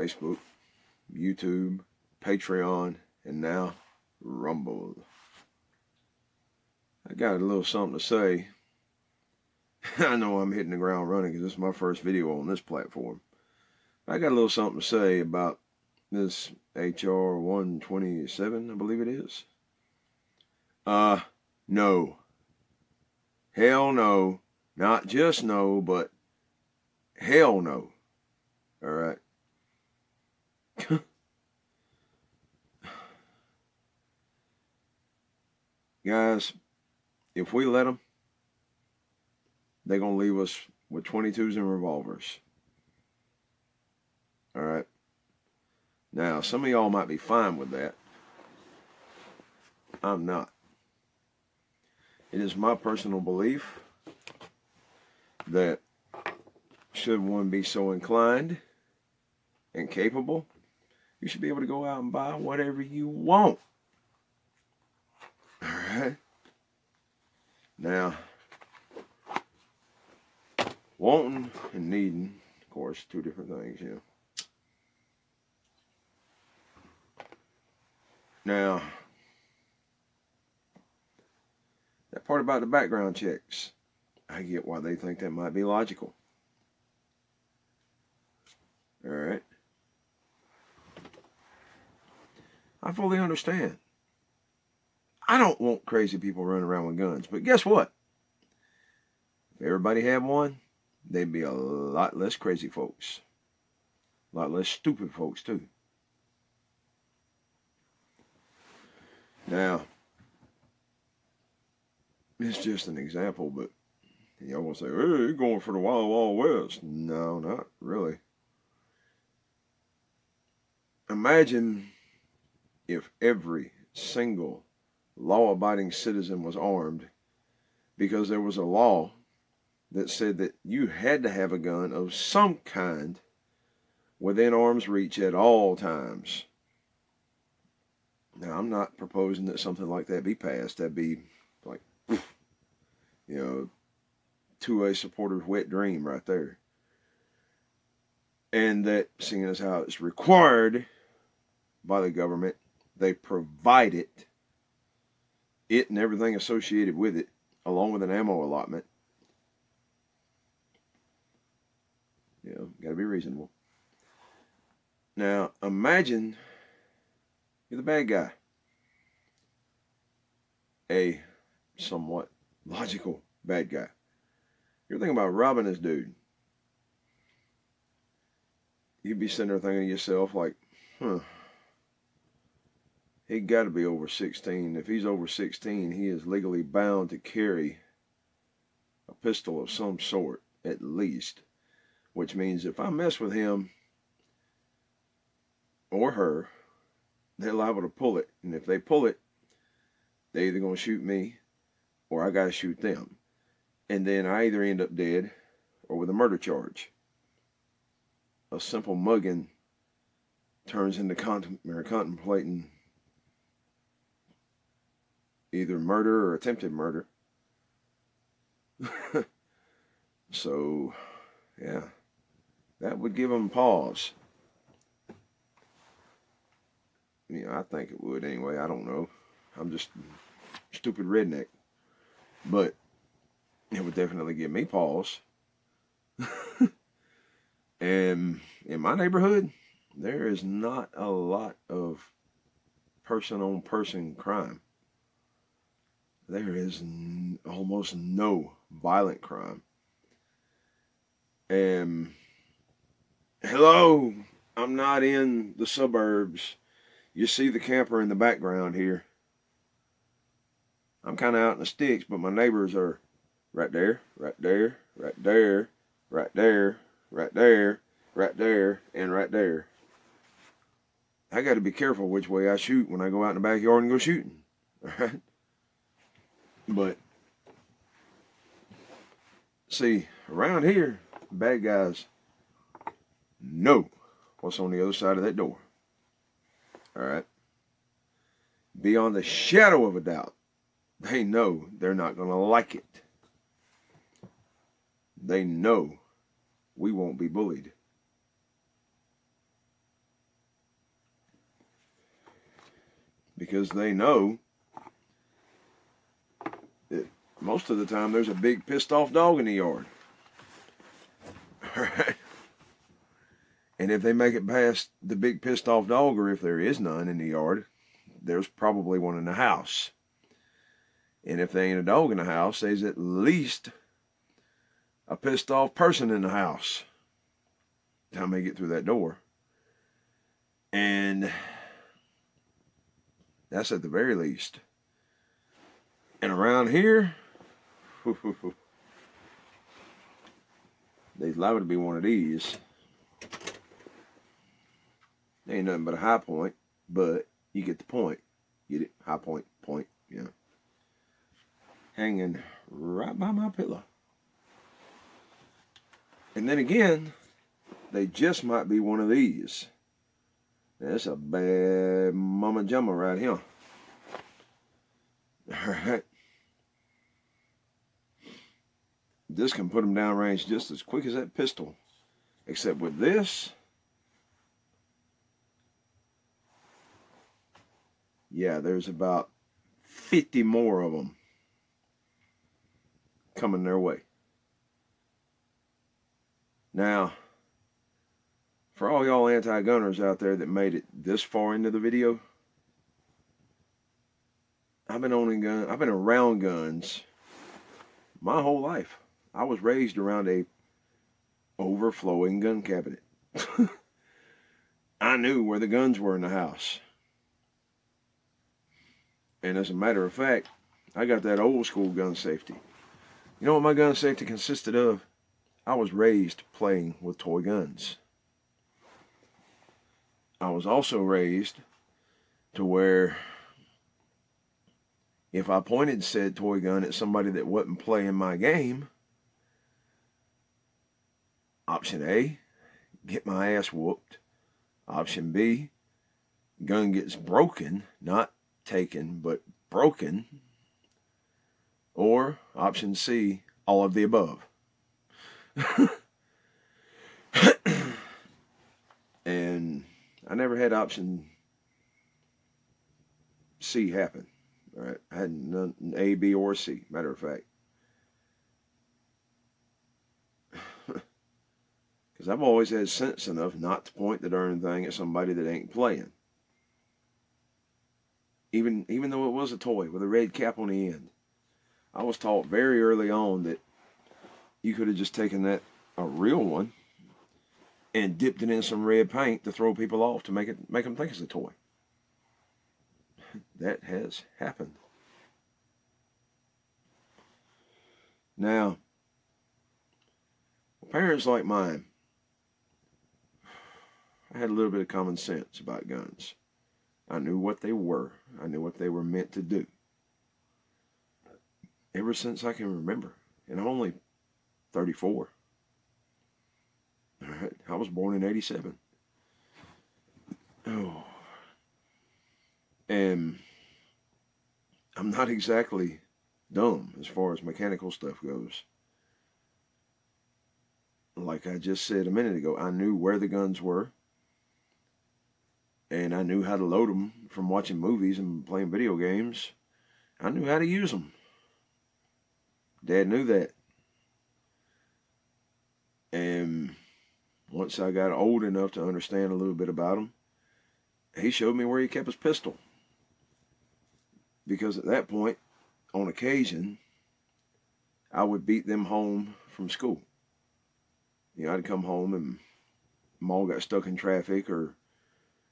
Facebook, YouTube, Patreon, and now Rumble. I got a little something to say. I know I'm hitting the ground running because this is my first video on this platform. I got a little something to say about this HR 127, I believe it is. No. Hell no. Not just no, but hell no. All right. Guys, if we let them, they're going to leave us with 22s and revolvers. All right. Now, some of y'all might be fine with that. I'm not. It is my personal belief that should one be so inclined and capable, you should be able to go out and buy whatever you want. All right. Now, wanting and needing, of course, two different things, yeah. Now, that part about the background checks, I get why they think that might be logical. All right. I fully understand. I don't want crazy people running around with guns, but guess what? If everybody had one, they'd be a lot less crazy folks. A lot less stupid folks, too. Now, it's just an example, but y'all will say, hey, you're going for the Wild Wild West. No, not really. Imagine if every single law-abiding citizen was armed because there was a law that said that you had to have a gun of some kind within arm's reach at all times. Now, I'm not proposing that something like that be passed. That'd be like, you know, 2A supporter's wet dream right there. And that, seeing as how it's required by the government, they provide it and everything associated with it, along with an ammo allotment. You know, got to be reasonable. Now, imagine you're the bad guy. A somewhat logical bad guy. You're thinking about robbing this dude. You'd be sitting there thinking to yourself like, he got to be over 16. If he's over 16, he is legally bound to carry a pistol of some sort, at least. Which means if I mess with him or her, they're liable to pull it. And if they pull it, they're either going to shoot me or I got to shoot them. And then I either end up dead or with a murder charge. A simple mugging turns into contemplating either murder or attempted murder. So, yeah, that would give them pause. You know, I think it would anyway. I don't know. I'm just a stupid redneck. But it would definitely give me pause. And in my neighborhood, there is not a lot of person-on-person crime. There is almost no violent crime. And hello, I'm not in the suburbs. You see the camper in the background here. I'm kind of out in the sticks, but my neighbors are right there, right there, right there, right there, right there, right there, and right there. I got to be careful which way I shoot when I go out in the backyard and go shooting. All right? But, see, around here, bad guys know what's on the other side of that door. All right? Beyond the shadow of a doubt, they know they're not going to like it. They know we won't be bullied. because they know that most of the time there's a big pissed off dog in the yard. Alright? And if they make it past the big pissed off dog, or if there is none in the yard, there's probably one in the house. And if there ain't a dog in the house, there's at least a pissed off person in the house by the time they get through that door. And that's at the very least. And around here, there's liable to be one of these. Ain't nothing but a high point, but you get the point. Get it? High point, point, yeah. Hanging right by my pillow. And then again, they just might be one of these. That's a bad mama jumma right here. Alright. This can put them down range just as quick as that pistol. Except with this, yeah, there's about 50 more of them coming their way. Now, for all y'all anti-gunners out there that made it this far into the video, I've been around guns my whole life. I was raised around a overflowing gun cabinet. I knew where the guns were in the house. And as a matter of fact, I got that old school gun safety. You know what my gun safety consisted of? I was raised playing with toy guns. I was also raised to where if I pointed said toy gun at somebody that wasn't playing my game, option A, get my ass whooped. Option B, gun gets broken, not taken, but broken. Or option C, all of the above. And I never had option C happen. All right, I had none, A, B, or C, matter of fact. Because I've always had sense enough not to point the darn thing at somebody that ain't playing. Even though it was a toy with a red cap on the end. I was taught very early on that you could have just taken a real one, and dipped it in some red paint to throw people off to make them think it's a toy. That has happened. Now, parents like mine, I had a little bit of common sense about guns. I knew what they were. I knew what they were meant to do. Ever since I can remember. And I'm only 34. All right. I was born in 87. Oh. And I'm not exactly dumb as far as mechanical stuff goes. Like I just said a minute ago, I knew where the guns were. And I knew how to load them from watching movies and playing video games. I knew how to use them. Dad knew that. And once I got old enough to understand a little bit about them, he showed me where he kept his pistol. Because at that point, on occasion, I would beat them home from school. You know, I'd come home and Mom got stuck in traffic or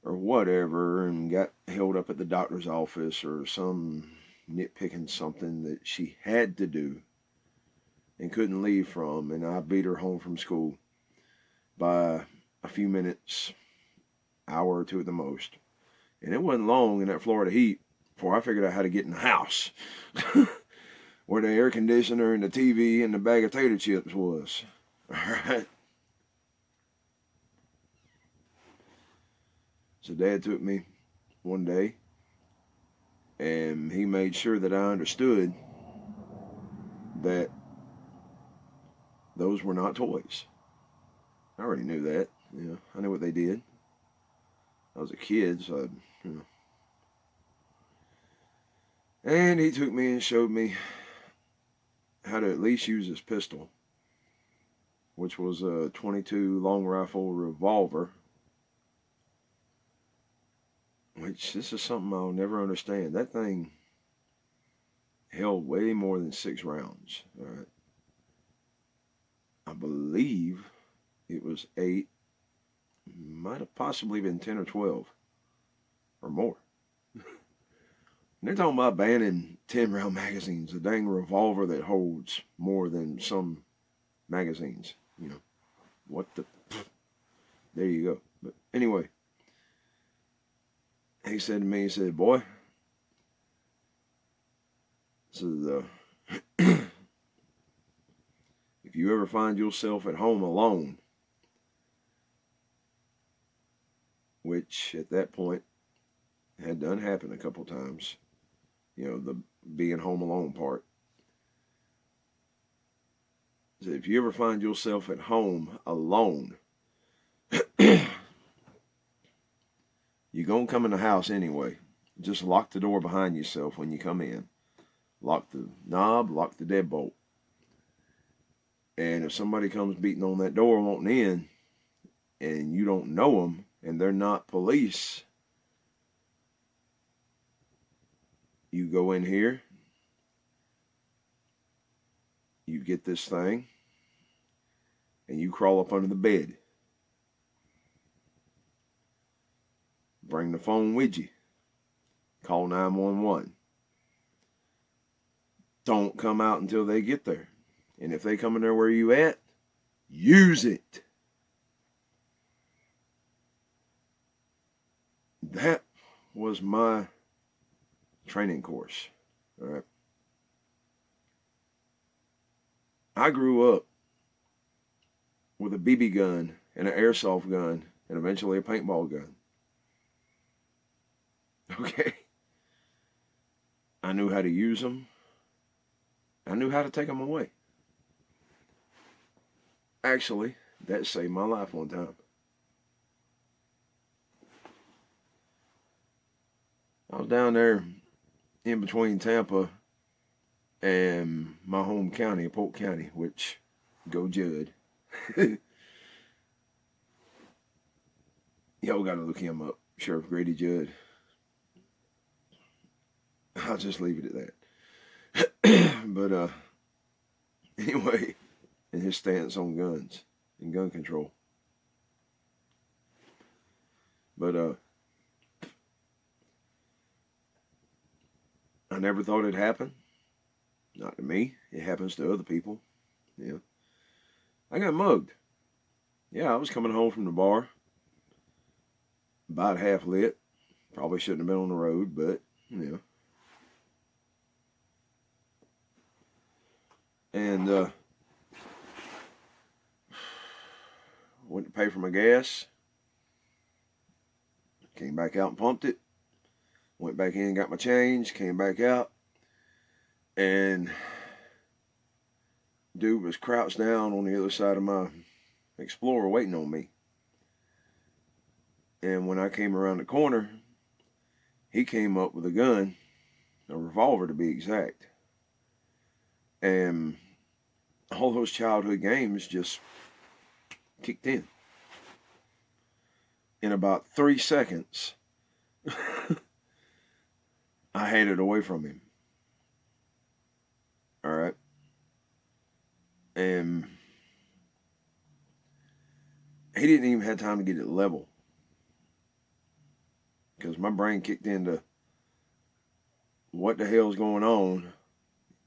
whatever and got held up at the doctor's office or some nitpicking something that she had to do and couldn't leave from, and I beat her home from school by a few minutes, hour or two at the most. And it wasn't long in that Florida heat before I figured out how to get in the house where the air conditioner and the TV and the bag of tater chips was. All right. So Dad took me one day and he made sure that I understood that those were not toys. I already knew that. You know, I knew what they did. I was a kid, so And he took me and showed me how to at least use his pistol, which was a .22 long rifle revolver, which this is something I'll never understand. That thing held way more than 6 rounds. All right. I believe it was 8, might have possibly been 10 or 12 or more. And they're talking about banning 10-round magazines, a dang revolver that holds more than some magazines. You know, what the? There you go. But anyway, he said to me, he said, boy, this is if you ever find yourself at home alone, which at that point had done happen a couple times, you know, the being home alone part. So if you ever find yourself at home alone, you're going to come in the house anyway. Just lock the door behind yourself when you come in. Lock the knob, lock the deadbolt. And if somebody comes beating on that door wanting in, and you don't know them, and they're not police, you go in here, you get this thing, and you crawl up under the bed. Bring the phone with you. Call 911. Don't come out until they get there. And if they come in there where you at, use it. That was my training course. All right. I grew up with a BB gun and an airsoft gun and eventually a paintball gun. Okay. I knew how to use them. I knew how to take them away. Actually, that saved my life one time. I was down there in between Tampa and my home county, Polk County, which, go Judd. Y'all gotta look him up, Sheriff Grady Judd. I'll just leave it at that. But anyway, and his stance on guns and gun control. But I never thought it'd happen. Not to me. It happens to other people. Yeah. I got mugged. Yeah, I was coming home from the bar. About half lit. Probably shouldn't have been on the road, but, you know. And went to pay for my gas. Came back out and pumped it. Went back in, got my change, came back out. And dude was crouched down on the other side of my Explorer waiting on me. And when I came around the corner, he came up with a gun, a revolver to be exact. And all those childhood games just kicked in. In about 3 seconds, I had it away from him. All right. And he didn't even have time to get it level. Because my brain kicked into, what the hell's going on?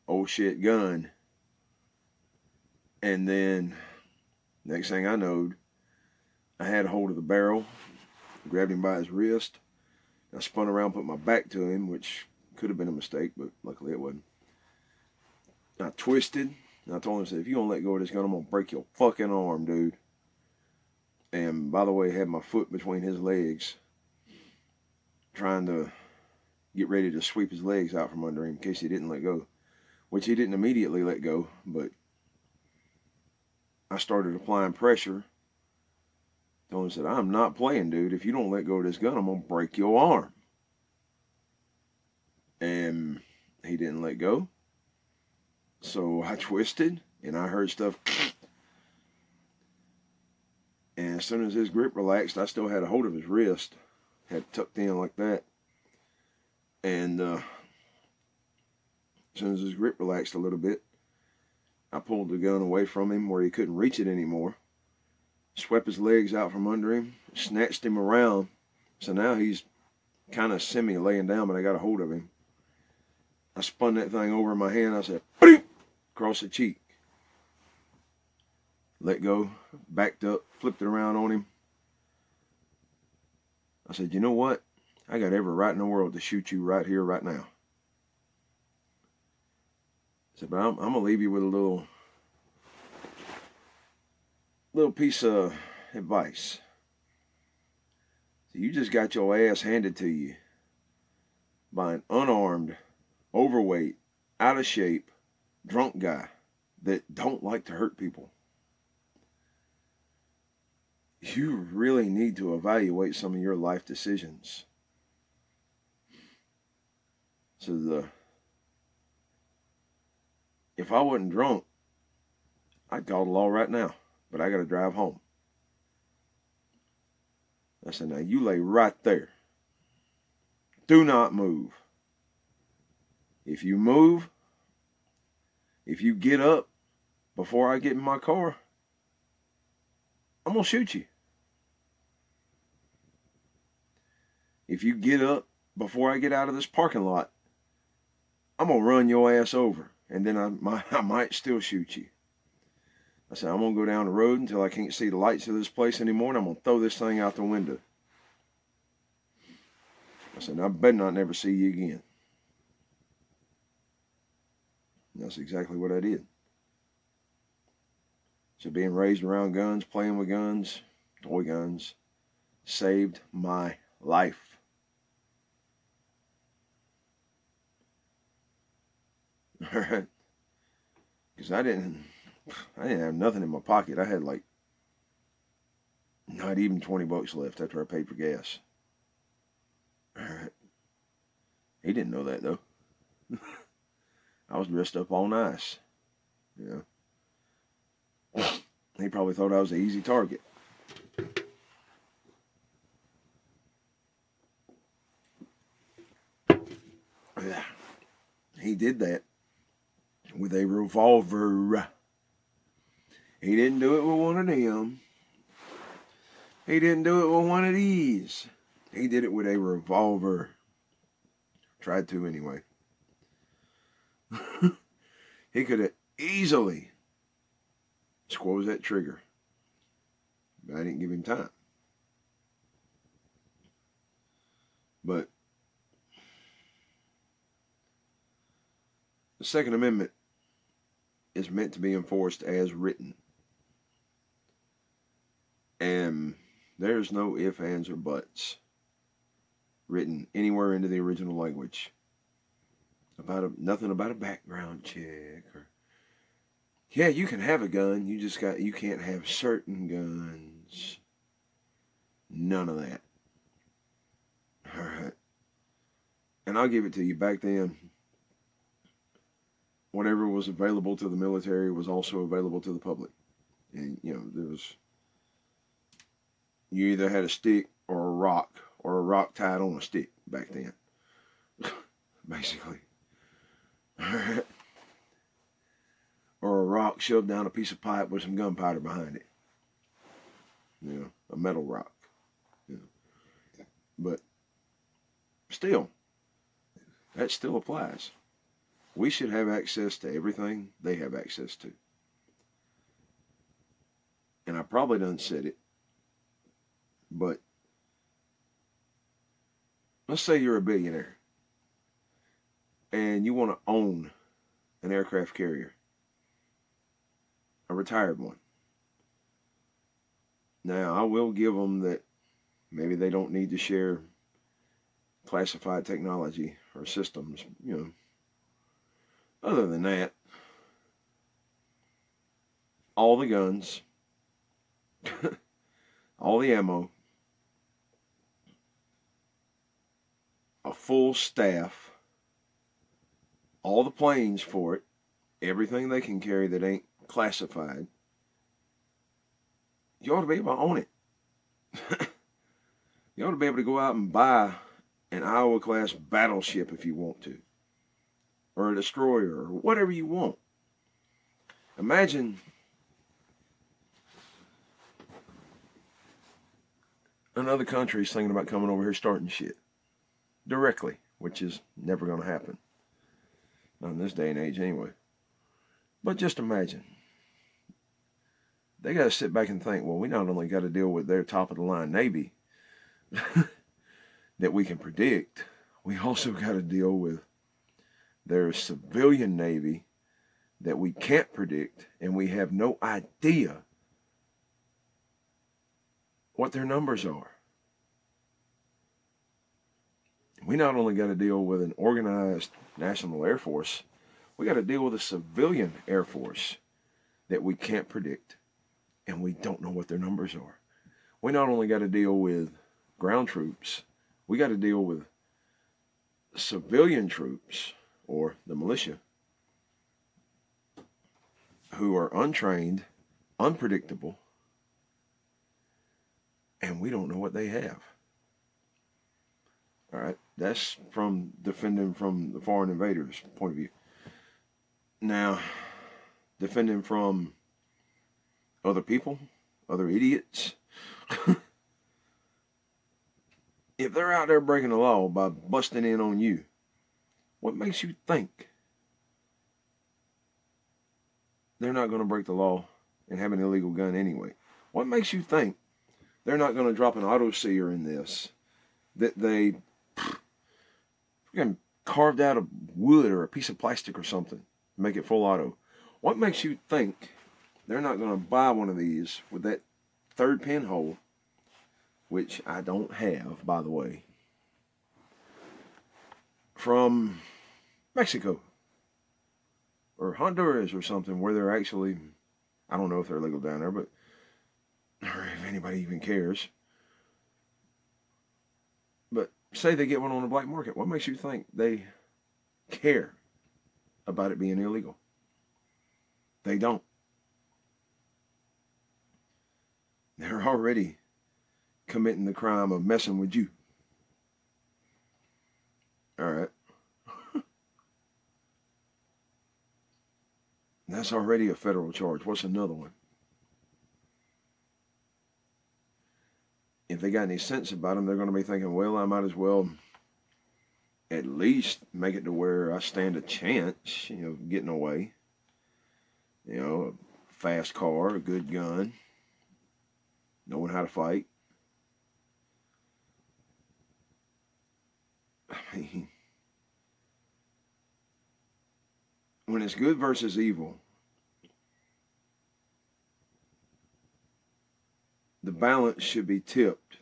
Oh shit, gun. And then, next thing I knowed, I had a hold of the barrel, grabbed him by his wrist. I spun around, put my back to him, which could have been a mistake, but luckily it wasn't. I twisted, and I told him, I said, if you don't let go of this gun, I'm going to break your fucking arm, dude. And by the way, I had my foot between his legs, trying to get ready to sweep his legs out from under him in case he didn't let go. Which he didn't immediately let go, but I started applying pressure. Told him, said, I'm not playing, dude. If you don't let go of this gun, I'm going to break your arm. And he didn't let go. So I twisted and I heard stuff. And as soon as his grip relaxed, I still had a hold of his wrist, had tucked in like that. And as soon as his grip relaxed a little bit, I pulled the gun away from him where he couldn't reach it anymore, swept his legs out from under him, snatched him around. So now he's kind of semi laying down, but I got a hold of him. I spun that thing over in my hand. I said, "Boop!" Across the cheek. Let go, backed up, flipped it around on him. I said, "You know what? I got every right in the world to shoot you right here, right now." I said, "But I'm going to leave you with a little piece of advice. So you just got your ass handed to you by an unarmed, overweight, out of shape, drunk guy that don't like to hurt people. You really need to evaluate some of your life decisions." So if I wasn't drunk, I'd call the law right now, but I got to drive home. I said, "Now you lay right there. Do not move. If you move, if you get up before I get in my car, I'm going to shoot you. If you get up before I get out of this parking lot, I'm going to run your ass over, and then I might still shoot you." I said, "I'm going to go down the road until I can't see the lights of this place anymore, and I'm going to throw this thing out the window." I said, "I better not never see you again." And that's exactly what I did. So being raised around guns, playing with guns, toy guns, saved my life. All right. Because I didn't have nothing in my pocket. I had like not even $20 left after I paid for gas. All right. He didn't know that though. I was dressed up all nice. You know. He probably thought I was an easy target. Yeah. He did that with a revolver. He didn't do it with one of them. He didn't do it with one of these. He did it with a revolver. Tried to anyway. He could have easily squeezed that trigger, but I didn't give him time. But the Second Amendment is meant to be enforced as written. And there's no ifs, ands, or buts written anywhere into the original language about nothing about a background check or, yeah, you can have a gun, you can't have certain guns. None of that. All right. And I'll give it to you, back then, whatever was available to the military was also available to the public. And, you either had a stick or a rock tied on a stick back then. Basically. Or a rock shoved down a piece of pipe with some gunpowder behind it. A metal rock. But still, that still applies. We should have access to everything they have access to. And I probably done said it, but let's say you're a billionaire and you want to own an aircraft carrier, a retired one. Now, I will give them that maybe they don't need to share classified technology or systems, Other than that, all the guns, all the ammo, a full staff, all the planes for it, everything they can carry that ain't classified. You ought to be able to own it. You ought to be able to go out and buy an Iowa-class battleship if you want to, or a destroyer, or whatever you want. Imagine another country's thinking about coming over here starting shit directly, which is never going to happen. Not in this day and age anyway. But just imagine. They got to sit back and think, well, we not only got to deal with their top-of-the-line Navy that we can predict, we also got to deal with their civilian Navy that we can't predict, and we have no idea what their numbers are. We not only got to deal with an organized National Air Force, we got to deal with a civilian Air Force that we can't predict, and we don't know what their numbers are. We not only got to deal with ground troops, we got to deal with civilian troops, or the militia, who are untrained, unpredictable, and we don't know what they have. All right, that's from defending from the foreign invaders' point of view. Now, defending from other people, other idiots, if they're out there breaking the law by busting in on you, what makes you think they're not going to break the law and have an illegal gun anyway? What makes you think they're not going to drop an auto sear in this that they carved out of wood or a piece of plastic or something, make it full auto? What makes you think they're not going to buy one of these with that third pinhole, which I don't have, by the way, from Mexico or Honduras or something, where they're actually, I don't know if they're legal down there, but, or if anybody even cares. But say they get one on the black market, what makes you think they care about it being illegal? They don't. They're already committing the crime of messing with you. All right. That's already a federal charge. What's another one? If they got any sense about them, they're going to be thinking, well, I might as well at least make it to where I stand a chance, getting away. A fast car, a good gun, knowing how to fight. I mean, when it's good versus evil, the balance should be tipped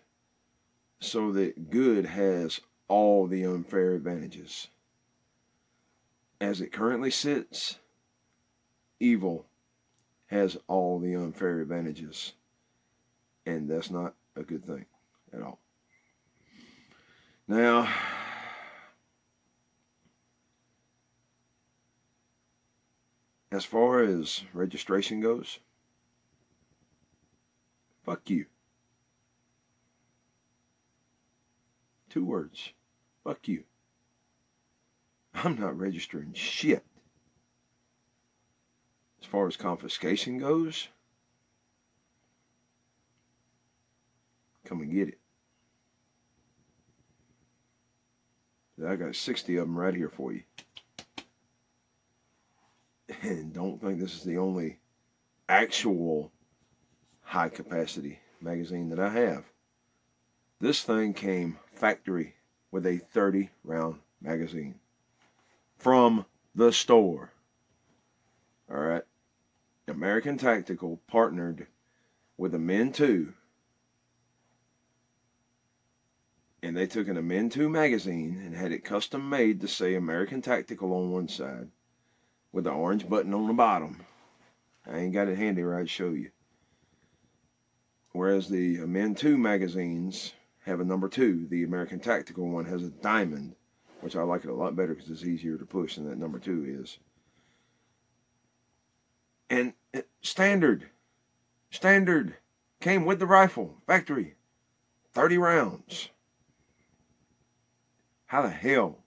so that good has all the unfair advantages. As it currently sits, evil has all the unfair advantages. And that's not a good thing at all. Now, as far as registration goes, fuck you. 2 words. Fuck you. I'm not registering shit. As far as confiscation goes, come and get it. I got 60 of them right here for you. And don't think this is the only actual high capacity magazine that I have. This thing came factory with a 30 round magazine from the store. All right. American Tactical partnered with a Men 2, and they took an Men 2 magazine and had it custom made to say American Tactical on one side with the orange button on the bottom. I ain't got it handy right to show you. Whereas the Men 2 magazines have a number 2. The American Tactical one has a diamond which I like it a lot better because it's easier to push than that number 2 is. And standard came with the rifle, factory, 30 rounds. How the hell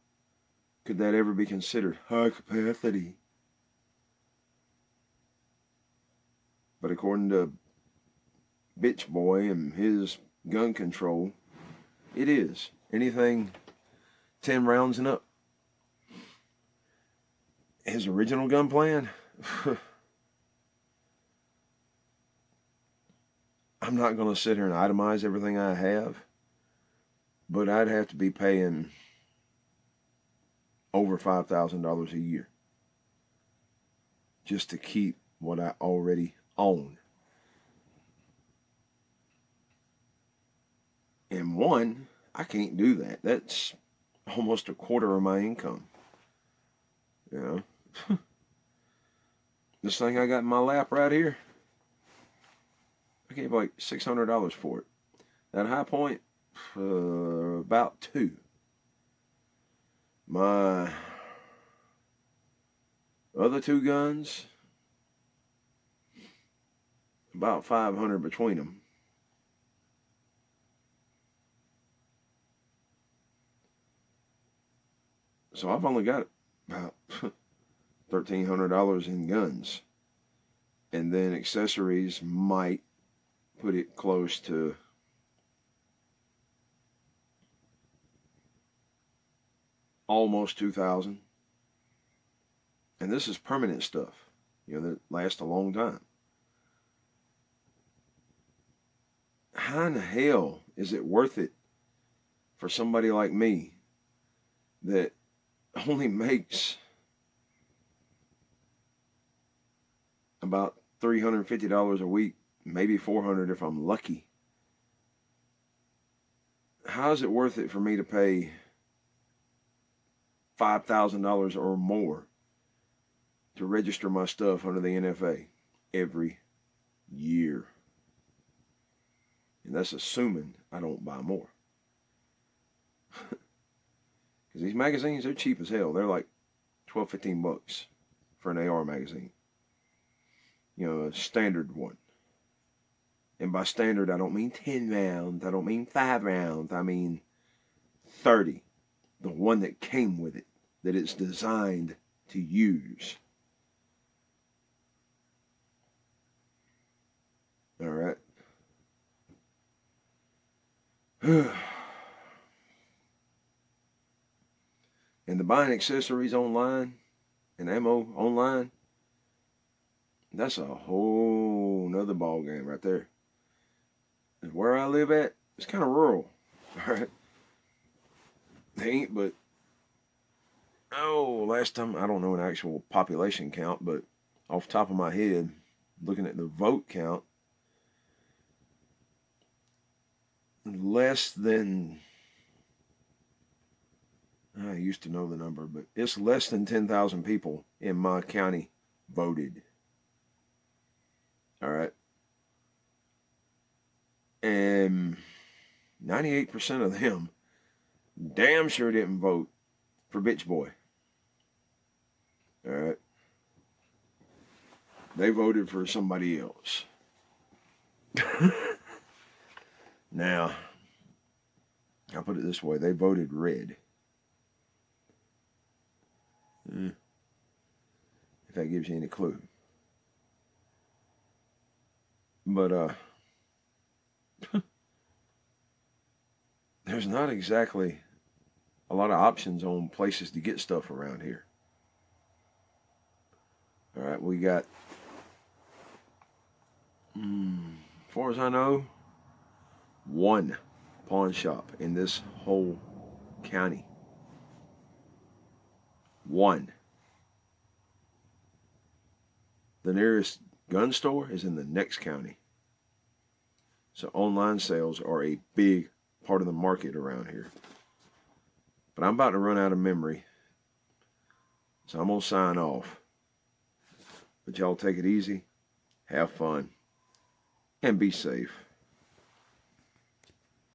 could that ever be considered high capacity? But according to Bitch Boy and his gun control, it is. Anything 10 rounds and up. His original gun plan, I'm not going to sit here and itemize everything I have, but I'd have to be paying over $5,000 a year just to keep what I already own. And one, I can't do that. That's almost a quarter of my income. You know, this thing I got in my lap right here, I gave like $600 for it. That High Point, about $2. My other 2 guns, about $500 between them. So I've only got about $1,300 in guns. And then accessories might put it close to almost $2,000. And this is permanent stuff, that lasts a long time. How in the hell is it worth it for somebody like me that only makes about $350 a week, maybe $400 if I'm lucky? How is it worth it for me to pay $5,000 or more to register my stuff under the NFA every year? And that's assuming I don't buy more. Because these magazines, they're cheap as hell. They're like $12-15 for an AR magazine. A standard one. And by standard, I don't mean 10 rounds. I don't mean 5 rounds. I mean 30. The one that came with it, that it's designed to use. All right. And the buying accessories online and ammo online, that's a whole nother ball game right there. And where I live at, it's kind of rural. All right. They ain't but, last time, I don't know an actual population count, but off the top of my head, looking at the vote count, less than, I used to know the number, but it's less than 10,000 people in my county voted. All right. And 98% of them damn sure didn't vote for Bitch Boy. All right. They voted for somebody else. Now, I'll put it this way. They voted red. If that gives you any clue. But, there's not exactly a lot of options on places to get stuff around here. All right, we got, as far as I know, one pawn shop in this whole county. One. The nearest gun store is in the next county. So online sales are a big part of the market around here. But I'm about to run out of memory, so I'm going to sign off. But y'all take it easy, have fun, and be safe.